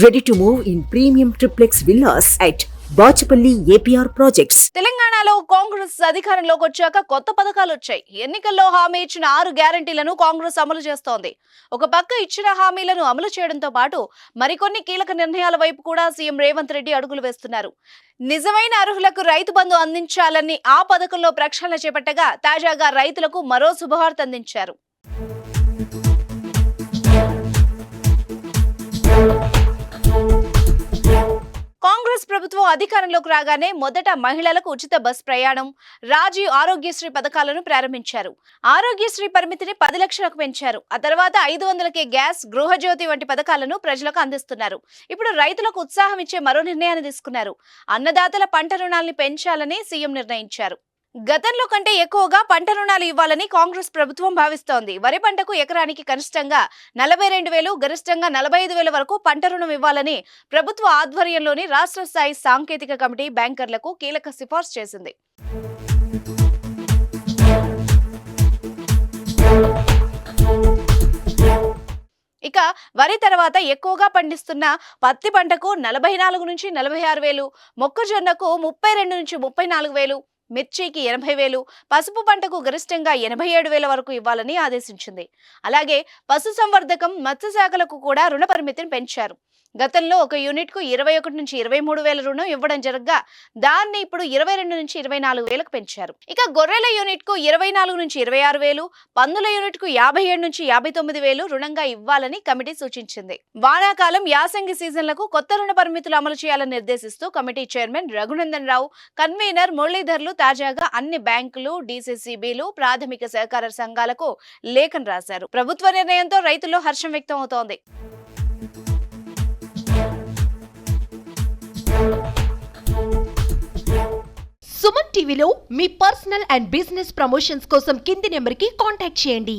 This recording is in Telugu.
Ready to move in premium triplex villas at Bachupally APR projects. తెలంగాణలో కాంగ్రెస్ అధికారంలోకి వచ్చాక కొత్త పథకాలు వచ్చాయి. ఎన్నికల్లో హామీ ఇచ్చిన 6 గ్యారెంటీలను కాంగ్రెస్ అమలు చేస్తోంది. ఒక పక్క ఇచ్చిన హామీలను అమలు చేయడంతో పాటు మరికొన్ని కీలక నిర్ణయాల వైపు కూడా సీఎం రేవంత్ రెడ్డి అడుగులు వేస్తున్నారు. నిజమైన అర్హులకు రైతు బంధు అందించాలని ఆ పథకంలో ప్రక్షాళన చేపట్టగా తాజాగా రైతులకు మరో శుభవార్త అందించారు. కాంగ్రెస్ ప్రభుత్వం అధికారంలోకి రాగానే మొదట మహిళలకు ఉచిత బస్ ప్రయాణం, రాజీవ్ ఆరోగ్యశ్రీ పథకాలను ప్రారంభించారు. ఆరోగ్యశ్రీ పరిమితిని 10 లక్షలకు పెంచారు. ఆ తర్వాత 500కే గ్యాస్, గృహజ్యోతి వంటి పథకాలను ప్రజలకు అందిస్తున్నారు. ఇప్పుడు రైతులకు ఉత్సాహం ఇచ్చే మరో నిర్ణయాన్ని తీసుకున్నారు. అన్నదాతల పంట రుణాల్ని పెంచాలని సీఎం నిర్ణయించారు. గతంలో కంటే ఎక్కువగా పంట రుణాలు ఇవ్వాలని కాంగ్రెస్ ప్రభుత్వం భావిస్తోంది. వరి పంటకు ఎకరానికి కనిష్టంగా 42,000, గరిష్టంగా 45,000 వరకు పంట రుణం ఇవ్వాలని ప్రభుత్వ ఆధ్వర్యంలోని రాష్ట్ర స్థాయి సాంకేతిక కమిటీ బ్యాంకర్లకు కీలక సిఫార్సు చేసింది. ఇక వరి తర్వాత ఎక్కువగా పండిస్తున్న పత్తి పంటకు 44 నుంచి 46,000, మొక్కజొన్నకు 32 నుంచి 34,000, మిర్చికి 80,000, పసుపు పంటకు గరిష్టంగా 87,000 వరకు ఇవ్వాలని ఆదేశించింది. అలాగే పశుసంవర్ధకం, మత్స్యశాఖలకు కూడా రుణ పరిమితిని పెంచారు. గతంలో ఒక యూనిట్ కు 21 నుంచి 23,000 రుణం ఇవ్వడం జరగగా దాన్ని ఇప్పుడు 22 నుంచి 24,000కు పెంచారు. ఇక గొర్రెల యూనిట్ కు 24 నుంచి 26,000, పందుల యూనిట్ కు 57 నుంచి 59,000 రుణంగా ఇవ్వాలని కమిటీ సూచించింది. వానాకాలం, యాసంగి సీజన్లకు కొత్త రుణ పరిమితులు అమలు చేయాలని నిర్దేశిస్తూ committee chairman Raghunandan Rao, convener మురళీధర్లు తాజాగా అన్ని బ్యాంకులు, డీసీసీబీలు, ప్రాథమిక సహకార సంఘాలకు లేఖను రాశారు. ప్రభుత్వ నిర్ణయంతో రైతుల్లో హర్షం వ్యక్తం అవుతోంది. సుమన్ టీవీలో మీ పర్సనల్ అండ్ బిజినెస్ ప్రమోషన్స్ కోసం కింది నెంబర్కి కాంటాక్ట్ చేయండి.